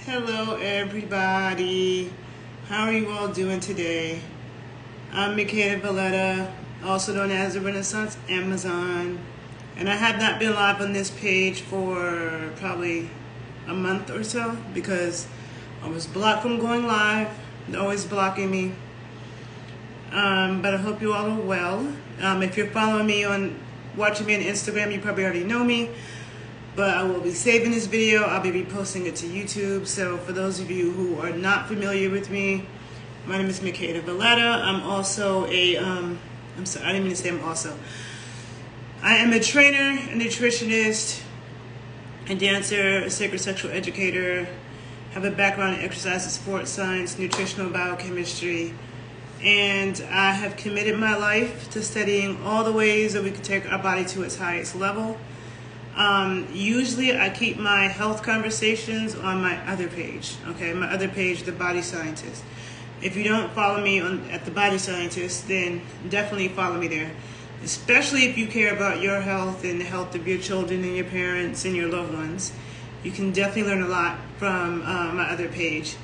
Hello everybody. How are you all doing today? I'm Mikhaila Valletta, also known as the Renaissance Amazon, and I have not been live on this page for probably a month or so because I was blocked from going live. They're always blocking me. But I hope you all are well. If you're following me watching me on Instagram, you probably already know me. But I will be saving this video. I'll be reposting it to YouTube. So for those of you who are not familiar with me, my name is Mikhaila Valletta. I'm also I didn't mean to say I'm also. I am a trainer, a nutritionist, a dancer, a sacred sexual educator, have a background in exercise and sports science, nutritional biochemistry, and I have committed my life to studying all the ways that we can take our body to its highest level. Usually I keep my health conversations on my other page, okay? My other page, The Body Scientist. If you don't follow me at The Body Scientist, then definitely follow me there. Especially if you care about your health and the health of your children and your parents and your loved ones. You can definitely learn a lot from my other page.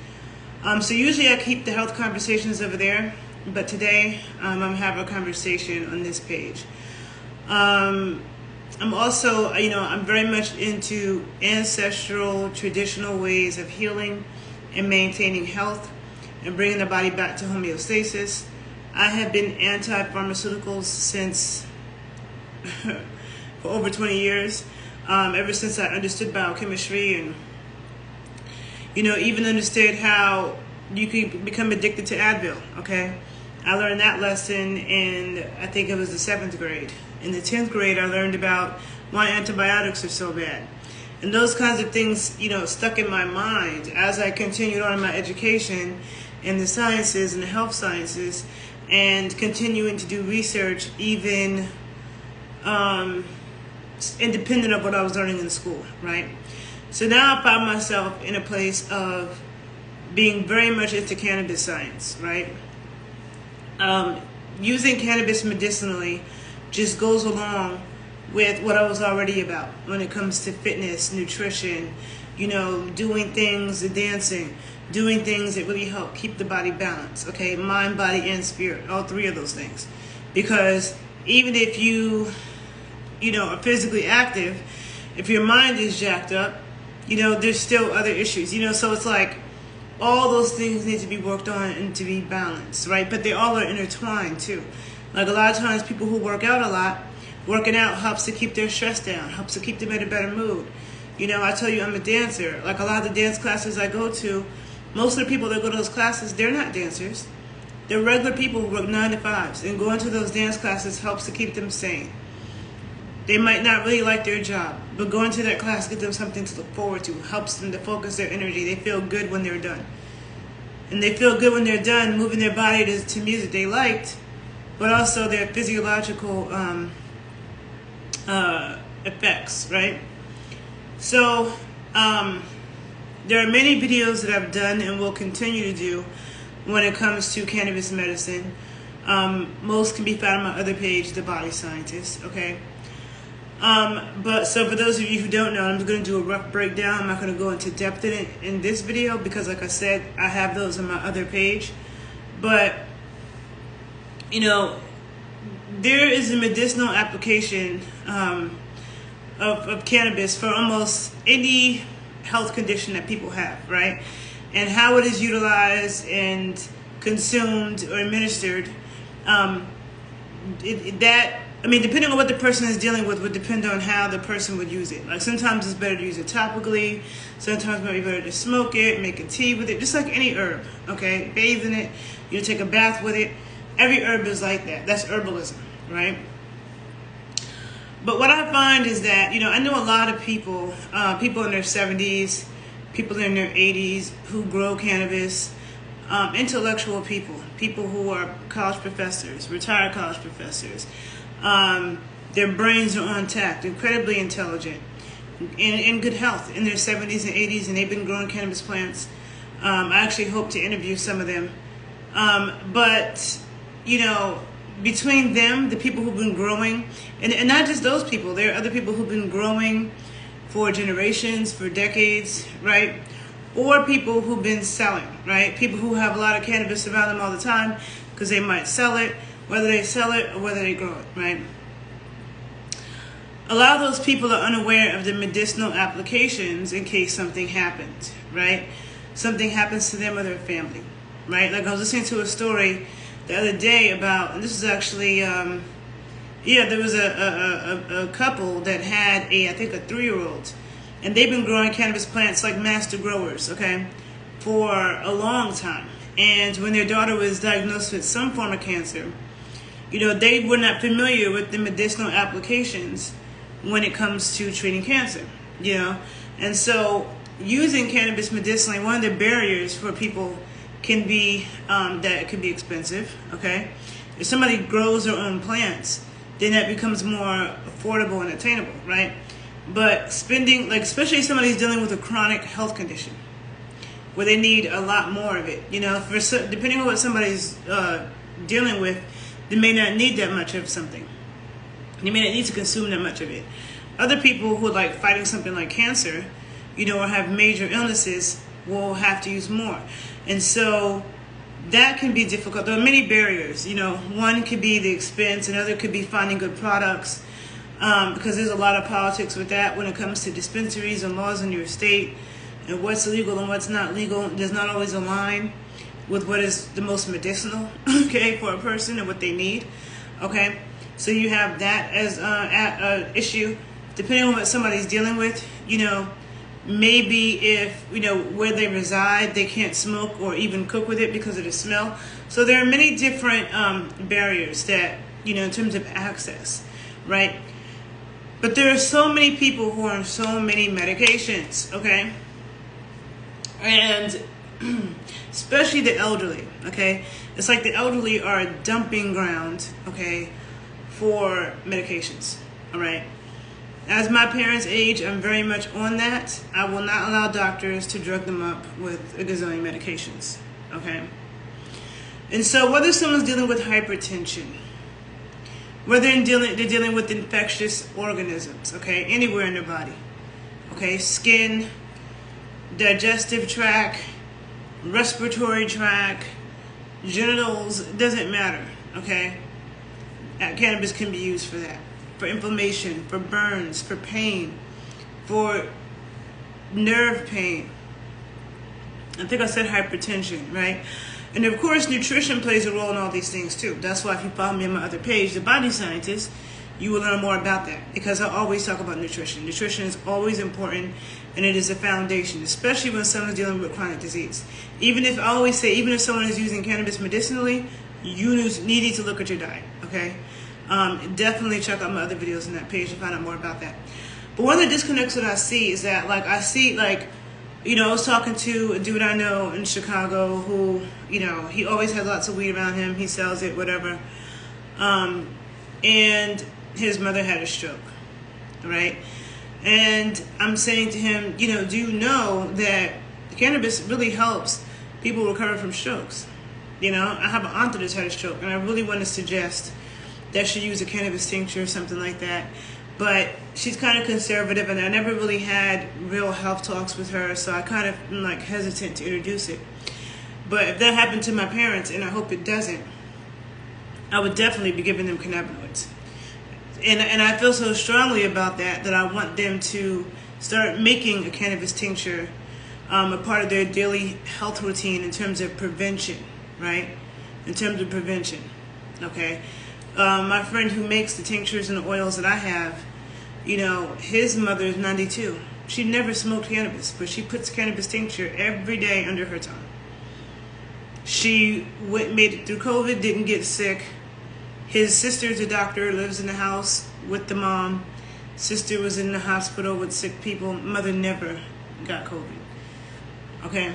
So usually I keep the health conversations over there, but today I'm having a conversation on this page. I'm also, I'm very much into ancestral, traditional ways of healing and maintaining health and bringing the body back to homeostasis. I have been anti-pharmaceuticals since for over 20 years, ever since I understood biochemistry and, even understood how you can become addicted to Advil, okay? I learned that lesson in, I think it was the 7th grade. In the 10th grade, I learned about why antibiotics are so bad. And those kinds of things, stuck in my mind as I continued on in my education in the sciences and the health sciences and continuing to do research even independent of what I was learning in school, right? So now I found myself in a place of being very much into cannabis science, right? Using cannabis medicinally just goes along with what I was already about when it comes to fitness, nutrition, doing things, dancing, doing things that really help keep the body balanced, okay? Mind, body, and spirit, all three of those things. Because even if you, are physically active, if your mind is jacked up, there's still other issues, so it's like all those things need to be worked on and to be balanced, right? But they all are intertwined too. Like a lot of times people who work out a lot, working out helps to keep their stress down, helps to keep them in a better mood. I tell you I'm a dancer. Like a lot of the dance classes I go to, most of the people that go to those classes, they're not dancers. They're regular people who work 9 to 5s. And going to those dance classes helps to keep them sane. They might not really like their job, but going to that class gives them something to look forward to, helps them to focus their energy. They feel good when they're done. And they feel good when they're done moving their body to music they liked, but also their physiological effects, right? So there are many videos that I've done and will continue to do when it comes to cannabis medicine. Most can be found on my other page, The Body Scientist, okay? But so for those of you who don't know, I'm just going to do a rough breakdown. I'm not going to go into depth in this video because, like I said, I have those on my other page. But, there is a medicinal application of cannabis for almost any health condition that people have, right? And how it is utilized and consumed or administered, depending on what the person is dealing with would depend on how the person would use it. Like sometimes it's better to use it topically, sometimes it might be better to smoke it, make a tea with it, just like any herb, okay? Bathe in it, take a bath with it. Every herb is like that. That's herbalism, right? But what I find is that, I know a lot of people, people in their 70s, people in their 80s who grow cannabis, intellectual people who are college professors, retired college professors. Their brains are intact, incredibly intelligent, in good health in their 70s and 80s, and they've been growing cannabis plants. I actually hope to interview some of them. But between them, the people who've been growing, and not just those people, there are other people who've been growing for generations, for decades, right? or people who've been selling, right? People who have a lot of cannabis around them all the time because they might sell it, whether they sell it or whether they grow it, right? A lot of those people are unaware of the medicinal applications in case something happens, right? Something happens to them or their family, right? Like I was listening to a story the other day about, and this is actually, there was a couple that had I think a 3-year-old, and they've been growing cannabis plants like master growers, okay, for a long time. And when their daughter was diagnosed with some form of cancer, they were not familiar with the medicinal applications when it comes to treating cancer, And so using cannabis medicinally, one of the barriers for people can be that it can be expensive, okay? If somebody grows their own plants, then that becomes more affordable and attainable, right? But spending, like especially somebody who's dealing with a chronic health condition, where they need a lot more of it, depending on what somebody's dealing with, they may not need that much of something. You may not need to consume that much of it. Other people who are like fighting something like cancer, or have major illnesses, will have to use more. And so that can be difficult. There are many barriers. One could be the expense, another could be finding good products, because there's a lot of politics with that when it comes to dispensaries and laws in your state, and what's legal and what's not legal. It does not always align with what is the most medicinal, okay, for a person and what they need, okay? So you have that as an issue. Depending on what somebody's dealing with, maybe if, where they reside, they can't smoke or even cook with it because of the smell. So there are many different barriers that, in terms of access, right? But there are so many people who are on so many medications, okay? And especially the elderly, okay? It's like the elderly are a dumping ground, okay, for medications, all right? As my parents age, I'm very much on that. I will not allow doctors to drug them up with a gazillion medications, okay? And so whether someone's dealing with hypertension, whether they're dealing with infectious organisms, okay, anywhere in their body, okay, skin, digestive tract, respiratory tract, genitals, it doesn't matter, okay? Cannabis can be used for that. For inflammation, for burns, for pain, for nerve pain. I think I said hypertension, right? And of course, nutrition plays a role in all these things too. That's why if you follow me on my other page, The Body Scientist, you will learn more about that, because I always talk about nutrition. Nutrition is always important, and it is a foundation, especially when someone's dealing with chronic disease. Even if someone is using cannabis medicinally, you need to look at your diet, okay? Definitely check out my other videos on that page to find out more about that. But one of the disconnects that I see is that, I was talking to a dude I know in Chicago who, he always has lots of weed around him. He sells it, whatever. And his mother had a stroke, right? And I'm saying to him, do you know that cannabis really helps people recover from strokes? I have an aunt that has had a stroke, and I really want to suggest that she use a cannabis tincture or something like that. But she's kind of conservative, and I never really had real health talks with her, so I kind of am hesitant to introduce it. But if that happened to my parents, and I hope it doesn't, I would definitely be giving them cannabinoids. And I feel so strongly about that I want them to start making a cannabis tincture a part of their daily health routine in terms of prevention, right? In terms of prevention, okay? My friend who makes the tinctures and the oils that I have, his mother is 92. She never smoked cannabis, but she puts cannabis tincture every day under her tongue. She made it through COVID, didn't get sick. His sister's a doctor, lives in the house with the mom. Sister was in the hospital with sick people. Mother never got COVID. Okay?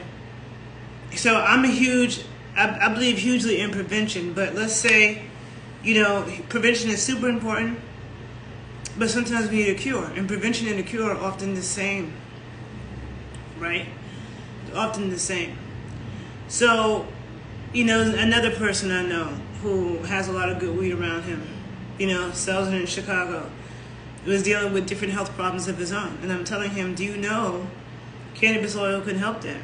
So I believe hugely in prevention, but let's say, prevention is super important, but sometimes we need a cure, and prevention and a cure are often the same, right? Often the same. So, another person I know who has a lot of good weed around him, sells it in Chicago, was dealing with different health problems of his own. And I'm telling him, do you know cannabis oil can help that?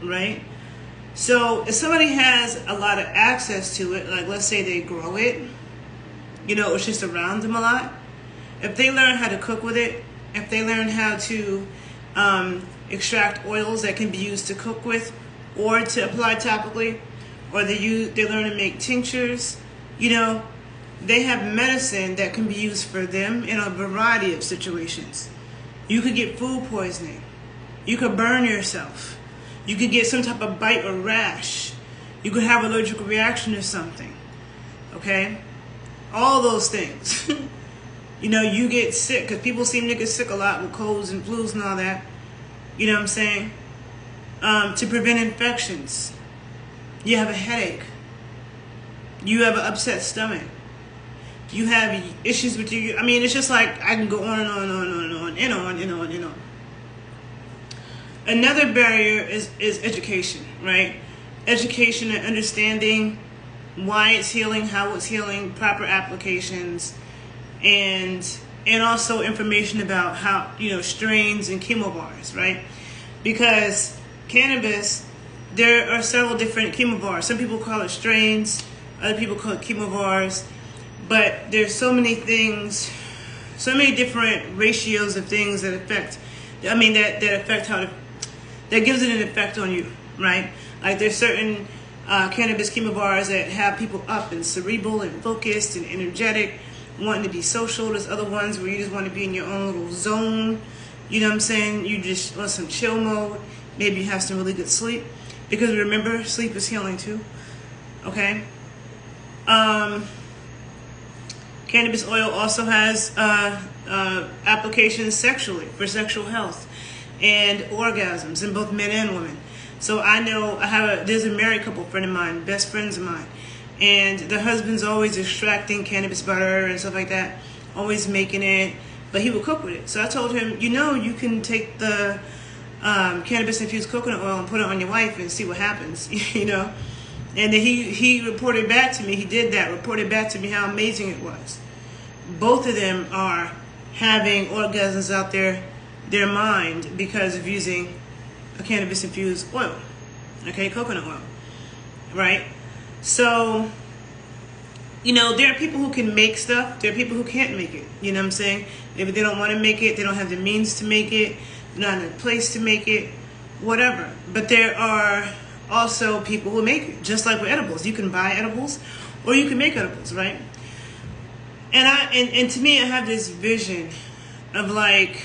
right? So if somebody has a lot of access to it, like let's say they grow it, it's just around them a lot. If they learn how to cook with it, if they learn how to extract oils that can be used to cook with or to apply topically, or they learn to make tinctures, they have medicine that can be used for them in a variety of situations. You could get food poisoning. You could burn yourself. You could get some type of bite or rash. You could have allergic reaction to something. Okay? All those things. You get sick, because people seem to get sick a lot with colds and flus and all that. You know what I'm saying? To prevent infections. You have a headache. You have an upset stomach. You have issues with your... it's just like I can go on and on and on and on and on and on and on. Another barrier is education, right? Education and understanding why it's healing, how it's healing, proper applications, and also information about how, strains and chemobars, right? Because cannabis, there are several different chemobars. Some people call it strains, other people call it chemobars, but there's so many things, so many different ratios of things that affect, that affect that gives it an effect on you, right? Like there's certain cannabis chemobars that have people up and cerebral and focused and energetic, wanting to be social. There's other ones where you just want to be in your own little zone. You know what I'm saying? You just want some chill mode. Maybe you have some really good sleep. Because remember, sleep is healing too. Okay? Cannabis oil also has applications sexually, for sexual health and orgasms in both men and women. So I know there's a married couple friend of mine, best friends of mine, and the husband's always extracting cannabis butter and stuff like that, always making it, but he would cook with it. So I told him, you can take the cannabis infused coconut oil and put it on your wife and see what happens, And then he reported back to me, reported back to me how amazing it was. Both of them are having orgasms out their mind because of using a cannabis infused oil, okay, coconut oil, right? So, there are people who can make stuff, there are people who can't make it, you know what I'm saying? Maybe they don't want to make it, they don't have the means to make it, they're not in a place to make it, whatever. But there are also people who make it, just like with edibles. You can buy edibles or you can make edibles, right? And to me, I have this vision of like,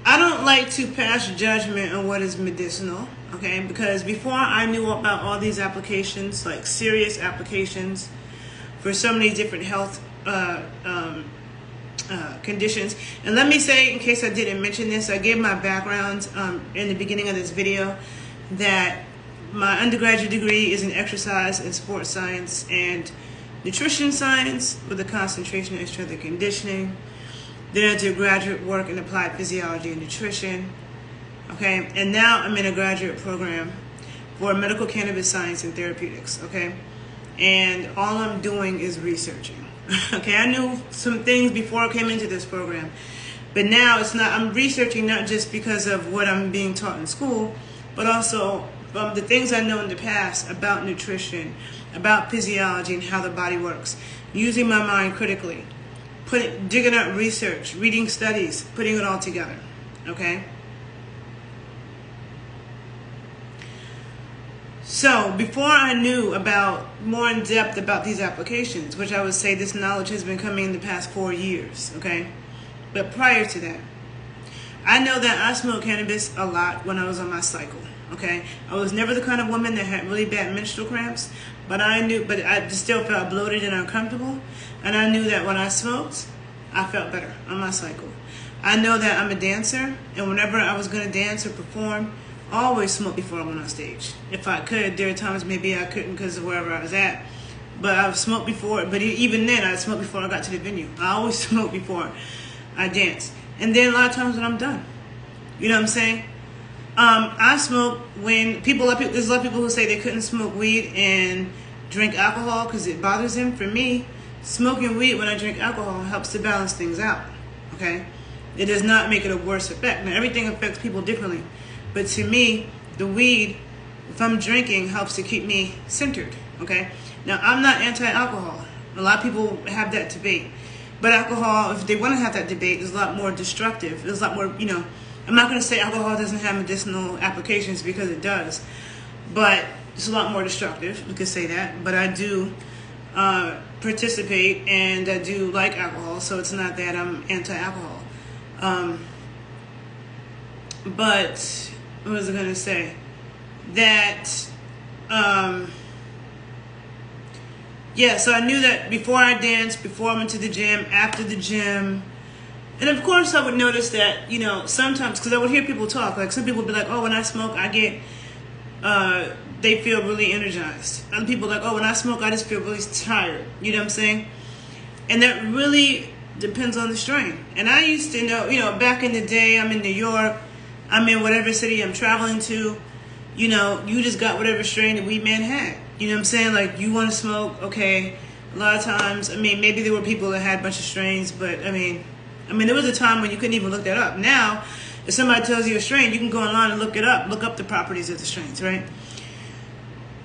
I don't like to pass judgment on what is medicinal, okay? Because before I knew about all these applications, like serious applications for so many different health conditions. And let me say, in case I didn't mention this, I gave my background in the beginning of this video, that my undergraduate degree is in exercise and sports science and nutrition science with a concentration in strength and conditioning. Then I did graduate work in applied physiology and nutrition. Okay, and now I'm in a graduate program for medical cannabis science and therapeutics. Okay, and all I'm doing is researching. Okay, I knew some things before I came into this program, but now it's not. I'm researching not just because of what I'm being taught in school, but also the things I know in the past about nutrition, about physiology and how the body works, using my mind critically, digging out research, reading studies, putting it all together, okay? So before I knew about more in depth about these applications, which I would say this knowledge has been coming in the past 4 years, okay? But prior to that, I know that I smoked cannabis a lot when I was on my cycle. Okay, I was never the kind of woman that had really bad menstrual cramps, but I just still felt bloated and uncomfortable, and I knew that when I smoked, I felt better on my cycle. I know that I'm a dancer, and whenever I was going to dance or perform, I always smoked before I went on stage. If I could, there are times maybe I couldn't because of wherever I was at, but I've smoked before, but even then I smoked before I got to the venue. I always smoke before I dance, and then a lot of times when I'm done. You know what I'm saying? I smoke when there's a lot of people who say they couldn't smoke weed and drink alcohol because it bothers them. For me, smoking weed when I drink alcohol helps to balance things out, okay? It does not make it a worse effect. Now, everything affects people differently. But to me, the weed, if I'm drinking, helps to keep me centered, okay? Now, I'm not anti-alcohol. A lot of people have that debate. But alcohol, if they want to have that debate, is a lot more destructive. There's a lot more, I'm not going to say alcohol doesn't have medicinal applications, because it does. But it's a lot more destructive. We could say that. But I do participate, and I do like alcohol, so it's not that I'm anti-alcohol. But what was I going to say? That, yeah, so I knew that before I danced, before I went to the gym, after the gym. And of course I would notice that, sometimes, because I would hear people talk, like some people would be like, oh, when I smoke, I get, they feel really energized. Other people are like, oh, when I smoke, I just feel really tired. You know what I'm saying? And that really depends on the strain. And I used to know, back in the day, I'm in New York, I'm in whatever city I'm traveling to, you just got whatever strain the weed man had. You know what I'm saying? Like, you want to smoke, okay. A lot of times, maybe there were people that had a bunch of strains, but there was a time when you couldn't even look that up. Now, if somebody tells you a strain, you can go online and look it up, look up the properties of the strains, right?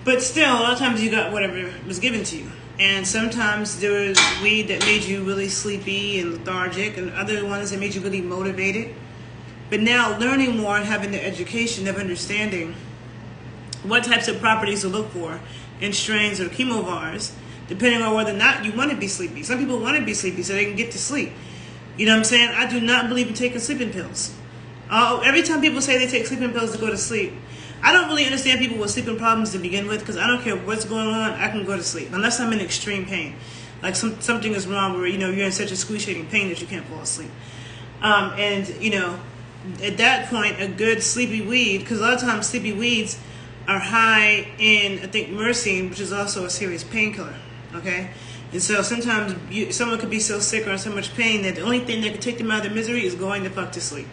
But still, a lot of times you got whatever was given to you. And sometimes there was weed that made you really sleepy and lethargic, and other ones that made you really motivated. But now, learning more and having the education of understanding what types of properties to look for in strains or chemovars, depending on whether or not you want to be sleepy. Some people want to be sleepy so they can get to sleep. You know what I'm saying? I do not believe in taking sleeping pills. Every time people say they take sleeping pills to go to sleep, I don't really understand people with sleeping problems to begin with, because I don't care what's going on, I can go to sleep, unless I'm in extreme pain. Like something is wrong where, you're in such excruciating pain that you can't fall asleep. At that point, a good sleepy weed, because a lot of times sleepy weeds are high in, I think, myrcene, which is also a serious painkiller, okay? And so sometimes someone could be so sick or in so much pain that the only thing that could take them out of their misery is going the fuck to sleep.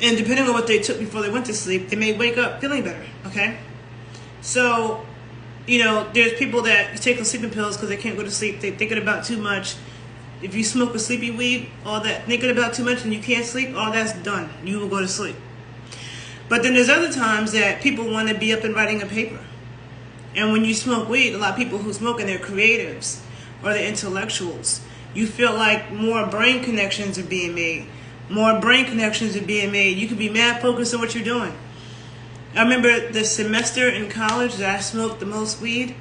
And depending on what they took before they went to sleep, they may wake up feeling better, okay? So, there's people that take sleeping pills because they can't go to sleep. They're thinking about too much. If you smoke a sleepy weed, all that thinking about too much and you can't sleep, all that's done. You will go to sleep. But then there's other times that people want to be up and writing a paper. And when you smoke weed, a lot of people who smoke, and they're creatives or they're intellectuals, you feel like more brain connections are being made. More brain connections are being made. You can be mad focused on what you're doing. I remember the semester in college that I smoked the most weed,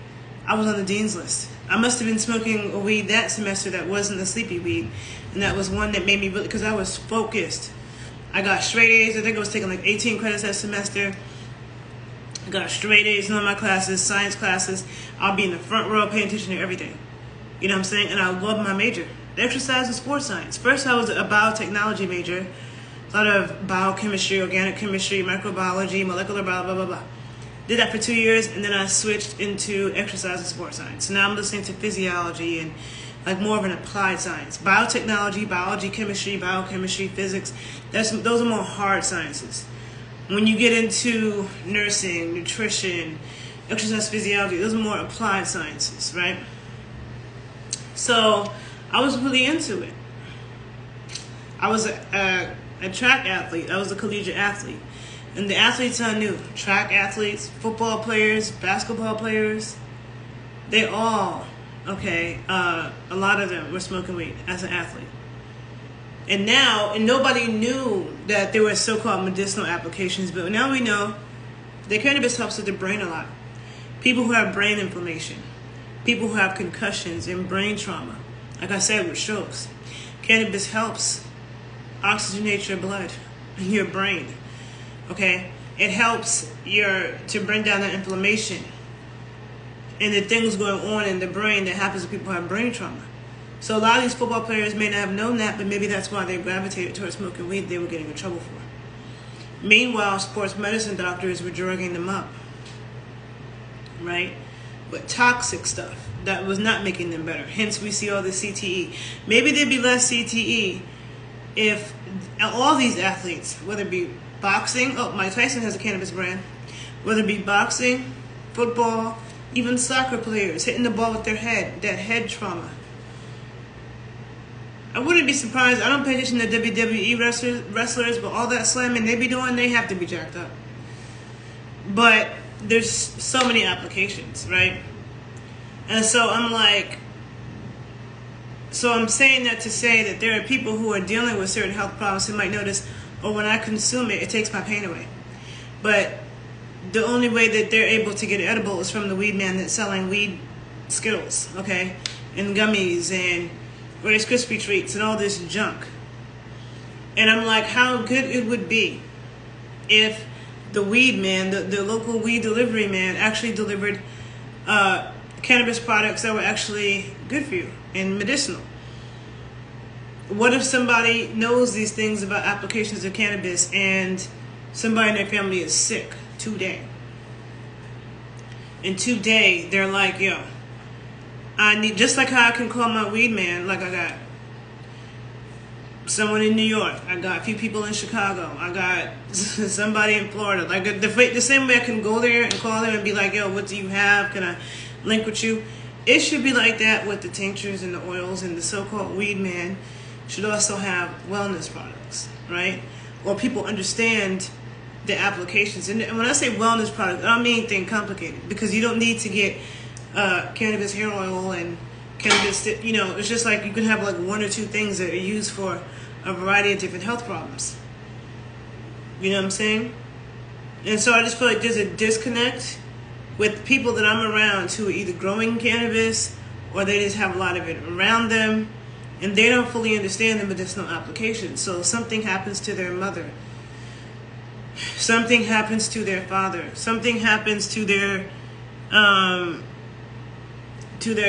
I was on the dean's list. I must have been smoking a weed that semester that wasn't the sleepy weed. And that was one that made me really, because I was focused. I got straight A's. I think I was taking like 18 credits that semester. I got straight A's in all my classes, science classes. I'll be in the front row paying attention to everything. You know what I'm saying? And I love my major, exercise and sports science. First, I was a biotechnology major. A lot of biochemistry, organic chemistry, microbiology, molecular blah, blah, blah, blah. Did that for 2 years, and then I switched into exercise and sports science. So now I'm listening to physiology and like more of an applied science. Biotechnology, biology, chemistry, biochemistry, physics, those are more hard sciences. When you get into nursing, nutrition, exercise physiology, those are more applied sciences, right? So I was really into it. I was a track athlete. I was a collegiate athlete. And the athletes I knew, track athletes, football players, basketball players, they all, a lot of them were smoking weed as an athlete. And nobody knew that there were so-called medicinal applications, but now we know that cannabis helps with the brain a lot. People who have brain inflammation, people who have concussions and brain trauma, like I said, with strokes. Cannabis helps oxygenate your blood in your brain, okay? It helps to bring down the inflammation and the things going on in the brain that happens when people have brain trauma. So a lot of these football players may not have known that, but maybe that's why they gravitated towards smoking weed they were getting in trouble for. Meanwhile, sports medicine doctors were drugging them up, right? With toxic stuff that was not making them better. Hence, we see all the CTE. Maybe there'd be less CTE if all these athletes, whether it be boxing, Mike Tyson has a cannabis brand, whether it be boxing, football, even soccer players hitting the ball with their head, that head trauma. I wouldn't be surprised. I don't pay attention to WWE wrestlers, but all that slamming they be doing, they have to be jacked up. But there's so many applications, right? And so I'm like, so I'm saying that to say that there are people who are dealing with certain health problems who might notice, oh, when I consume it, it takes my pain away. But the only way that they're able to get edible is from the weed man that's selling weed Skittles, okay? And gummies and Rice Krispie treats and all this junk. And I'm like, how good it would be if the weed man, the local weed delivery man, actually delivered cannabis products that were actually good for you and medicinal. What if somebody knows these things about applications of cannabis and somebody in their family is sick today? And today they're like, yo, I need, just like how I can call my weed man, like I got someone in New York, I got a few people in Chicago, I got somebody in Florida, like the same way I can go there and call them and be like, yo, what do you have? Can I link with you? It should be like that with the tinctures and the oils, and the so-called weed man should also have wellness products, right? Or people understand the applications. And when I say wellness product, I don't mean anything complicated, because you don't need to get cannabis hair oil and cannabis, you know, it's just like you can have like one or two things that are used for a variety of different health problems. You know what I'm saying? And so I just feel like there's a disconnect with people that I'm around who are either growing cannabis or they just have a lot of it around them, and they don't fully understand the medicinal applications. So something happens to their mother, something happens to their father, something happens to their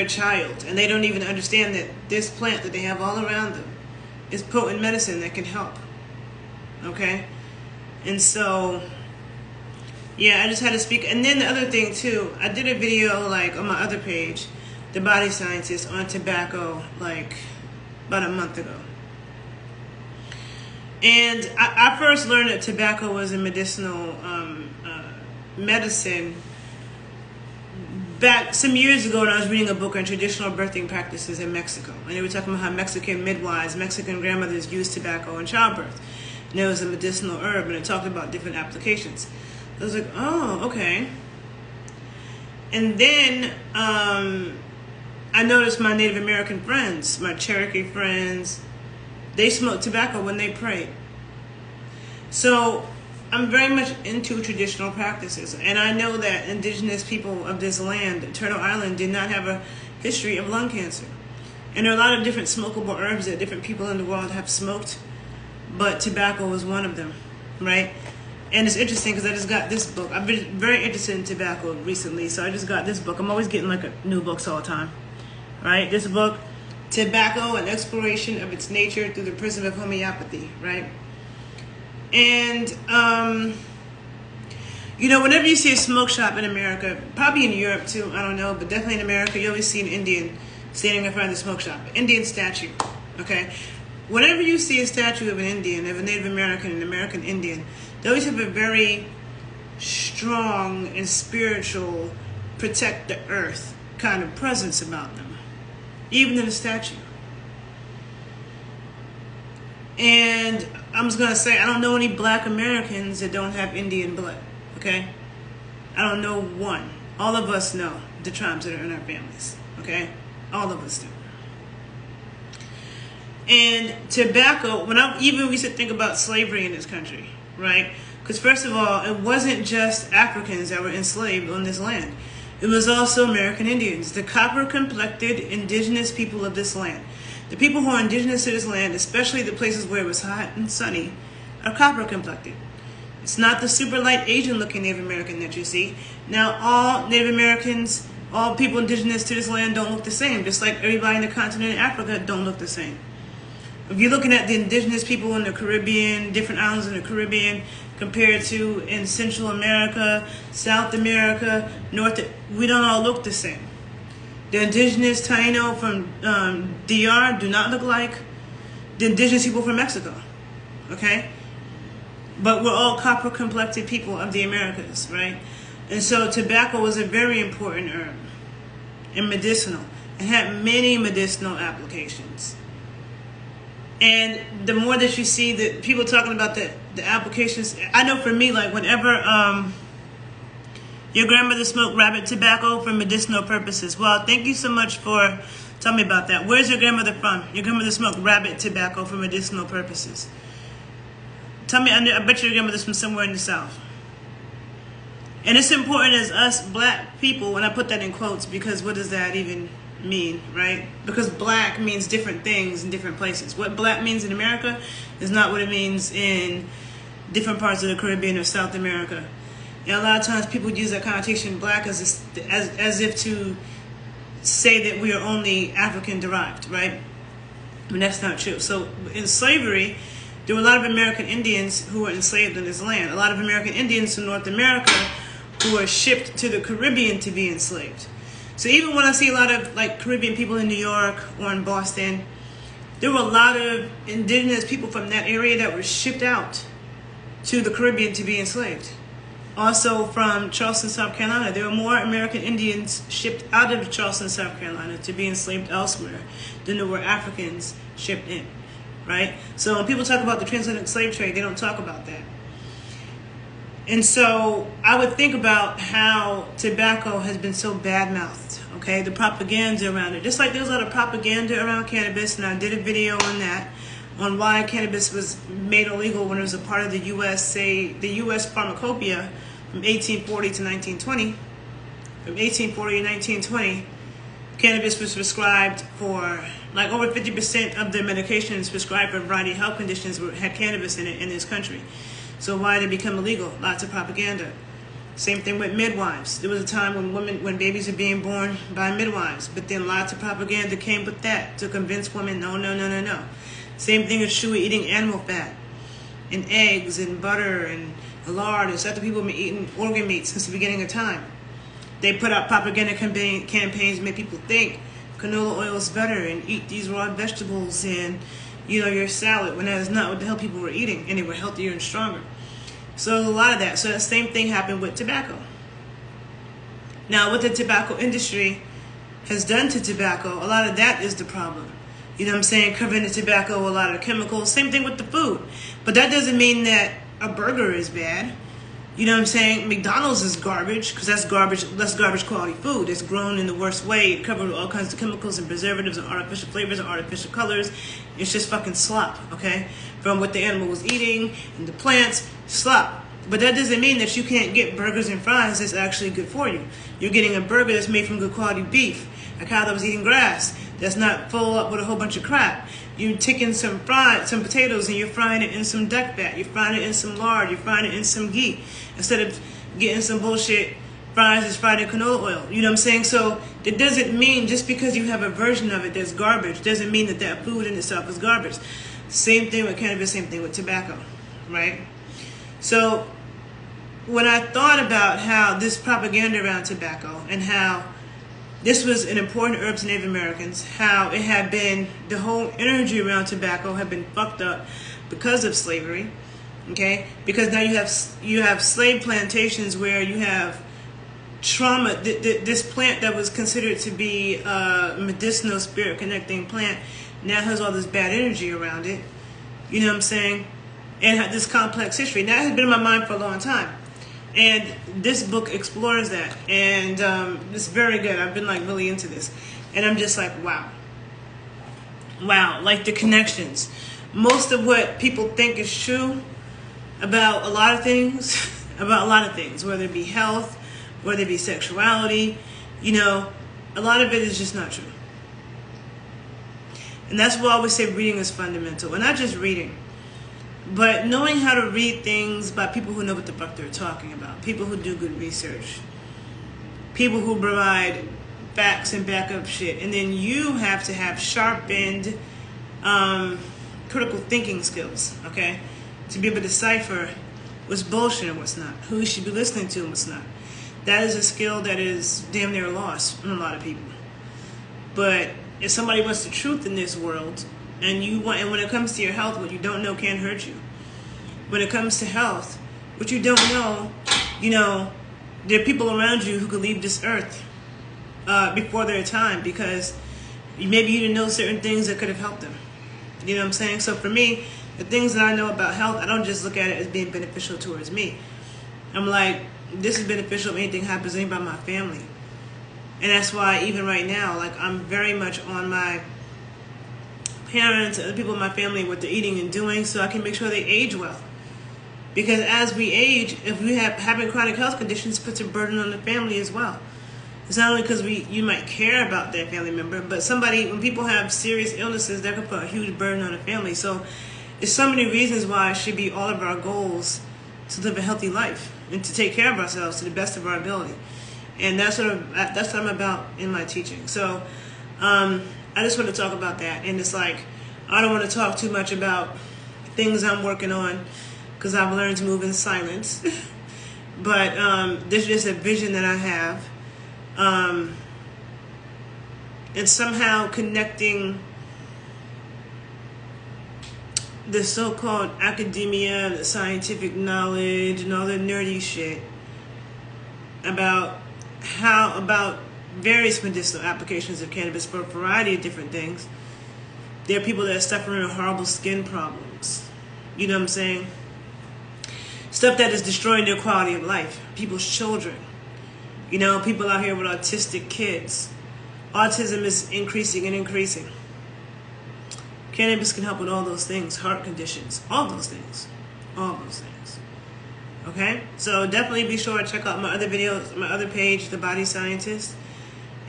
child, and they don't even understand that this plant that they have all around them is potent medicine that can help. Okay? And so, yeah, I just had to speak. And then the other thing too, I did a video like on my other page, The Body Scientist, on tobacco, like about a month ago. And I first learned that tobacco was a medicinal medicine back some years ago when I was reading a book on traditional birthing practices in Mexico. And they were talking about how Mexican midwives, Mexican grandmothers used tobacco in childbirth. And it was a medicinal herb, and it talked about different applications. I was like, oh, okay. And then I noticed my Native American friends, my Cherokee friends, they smoked tobacco when they prayed. So I'm very much into traditional practices, and I know that indigenous people of this land, Turtle Island, did not have a history of lung cancer. And there are a lot of different smokable herbs that different people in the world have smoked, but tobacco was one of them, right? And it's interesting because I just got this book. I've been very interested in tobacco recently, so I just got this book. I'm always getting like new books all the time, right? This book, Tobacco, an Exploration of Its Nature Through the Prism of Homeopathy, right? And, you know, whenever you see a smoke shop in America, probably in Europe too, I don't know, but definitely in America, you always see an Indian standing in front of the smoke shop. Indian statue, okay? Whenever you see a statue of an Indian, of a Native American, an American Indian, they always have a very strong and spiritual, protect the earth kind of presence about them, even in a statue. And I'm just going to say, I don't know any black Americans that don't have Indian blood, okay? I don't know one. All of us know the tribes that are in our families, okay? All of us do. And tobacco, even we should think about slavery in this country, right? Because first of all, it wasn't just Africans that were enslaved on this land. It was also American Indians, the copper-complected indigenous people of this land. The people who are indigenous to this land, especially the places where it was hot and sunny, are copper-complected. It's not the super light Asian-looking Native American that you see. Now, all Native Americans, all people indigenous to this land don't look the same, just like everybody in the continent of Africa don't look the same. If you're looking at the indigenous people in the Caribbean, different islands in the Caribbean, compared to in Central America, South America, we don't all look the same. The indigenous Taino from DR do not look like the indigenous people from Mexico, okay? But we're all copper-complected people of the Americas, right? And so tobacco was a very important herb and medicinal. It had many medicinal applications. And the more that you see that people talking about the applications, I know for me, like whenever your grandmother smoked rabbit tobacco for medicinal purposes. Well, thank you so much for telling me about that. Where's your grandmother from? Your grandmother smoked rabbit tobacco for medicinal purposes. Tell me, I bet your grandmother's from somewhere in the South. And it's important as us black people, and I put that in quotes because what does that even mean, right? Because black means different things in different places. What black means in America is not what it means in different parts of the Caribbean or South America. And a lot of times people use that connotation black as if to say that we are only African derived, right? And that's not true. So in slavery, there were a lot of American Indians who were enslaved in this land. A lot of American Indians from North America who were shipped to the Caribbean to be enslaved. So even when I see a lot of like Caribbean people in New York or in Boston, there were a lot of indigenous people from that area that were shipped out to the Caribbean to be enslaved. Also from Charleston, South Carolina, there were more American Indians shipped out of Charleston, South Carolina to be enslaved elsewhere than there were Africans shipped in, right? So when people talk about the transatlantic slave trade, they don't talk about that. And so I would think about how tobacco has been so bad-mouthed, okay? The propaganda around it. Just like there's a lot of propaganda around cannabis, and I did a video on that, on why cannabis was made illegal when it was a part of the U.S., say, the U.S. pharmacopoeia from 1840 to 1920. From 1840 to 1920, cannabis was prescribed for, like over 50% of the medications prescribed for a variety of health conditions had cannabis in it in this country. So why did it become illegal? Lots of propaganda. Same thing with midwives. There was a time when babies were being born by midwives, but then lots of propaganda came with that to convince women, no, no, no, no, no. Same thing as Chewy eating animal fat and eggs and butter and lard. It's after people have been eating organ meat since the beginning of time. They put out propaganda campaigns to make people think canola oil is better and eat these raw vegetables and, you know, your salad, when that is not what the hell people were eating, and they were healthier and stronger. So a lot of that. So that same thing happened with tobacco. Now, what the tobacco industry has done to tobacco, a lot of that is the problem. You know what I'm saying? Covering the tobacco, a lot of the chemicals. Same thing with the food. But that doesn't mean that a burger is bad. You know what I'm saying? McDonald's is garbage because that's garbage quality food. It's grown in the worst way. It covered with all kinds of chemicals and preservatives and artificial flavors and artificial colors. It's just fucking slop, okay? From what the animal was eating and the plants, slop. But that doesn't mean that you can't get burgers and fries that's actually good for you. You're getting a burger that's made from good quality beef, a cow that was eating grass, that's not full up with a whole bunch of crap. You're taking some potatoes and you're frying it in some duck fat. You're frying it in some lard. You're frying it in some ghee. Instead of getting some bullshit fries that's fried in canola oil. You know what I'm saying? So it doesn't mean just because you have a version of it that's garbage, doesn't mean that that food in itself is garbage. Same thing with cannabis, same thing with tobacco, right? So when I thought about how this propaganda around tobacco and how this was an important herb to Native Americans, how it had been, the whole energy around tobacco had been fucked up because of slavery, okay? Because now you have slave plantations where you have trauma. This plant that was considered to be a medicinal spirit connecting plant now has all this bad energy around it, you know what I'm saying? And had this complex history. Now, it has been in my mind for a long time. And this book explores that. And it's very good. I've been like really into this. And I'm just like, wow. Wow, like the connections. Most of what people think is true about a lot of things, whether it be health, whether it be sexuality, you know, a lot of it is just not true. And that's why I always say reading is fundamental. And not just reading, but knowing how to read things by people who know what the fuck they're talking about. People who do good research. People who provide facts and back up shit. And then you have to have sharpened critical thinking skills, okay? To be able to decipher what's bullshit and what's not. Who you should be listening to and what's not. That is a skill that is damn near lost in a lot of people. But if somebody wants the truth in this world, and when it comes to your health, what you don't know can hurt you. When it comes to health, what you don't know, you know, there are people around you who could leave this earth before their time because maybe you didn't know certain things that could have helped them. You know what I'm saying? So for me, the things that I know about health, I don't just look at it as being beneficial towards me. I'm like, this is beneficial if anything happens to anybody in my family. And that's why even right now, like, I'm very much on my parents and the people in my family, what they're eating and doing, so I can make sure they age well. Because as we age, if we have having chronic health conditions, it puts a burden on the family as well. It's not only because you might care about their family member, but when people have serious illnesses, that can put a huge burden on the family. So there's so many reasons why it should be all of our goals to live a healthy life and to take care of ourselves to the best of our ability. And that's what I'm about in my teaching. So I just want to talk about that. And it's like, I don't want to talk too much about things I'm working on because I've learned to move in silence. But there's just a vision that I have. And somehow connecting the so-called academia, the scientific knowledge, and all the nerdy shit about various medicinal applications of cannabis for a variety of different things. There are people that are suffering with horrible skin problems. You know what I'm saying? Stuff that is destroying their quality of life. People's children. You know, people out here with autistic kids. Autism is increasing and increasing. Cannabis can help with all those things. Heart conditions. All those things. All those things. Okay? So definitely be sure to check out my other videos, my other page, The Body Scientist.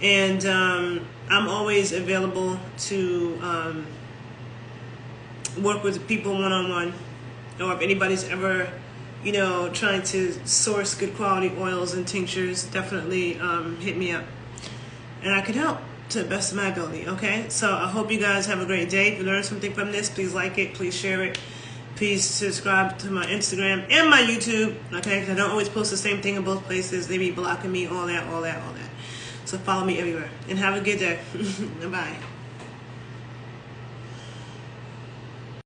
And I'm always available to work with people one-on-one. Or if anybody's ever, you know, trying to source good quality oils and tinctures, definitely hit me up. And I can help to the best of my ability, okay? So I hope you guys have a great day. If you learned something from this, please like it, please share it. Please subscribe to my Instagram and my YouTube, okay? Because I don't always post the same thing in both places. They be blocking me, all that. So follow me everywhere. And have a good day. Bye.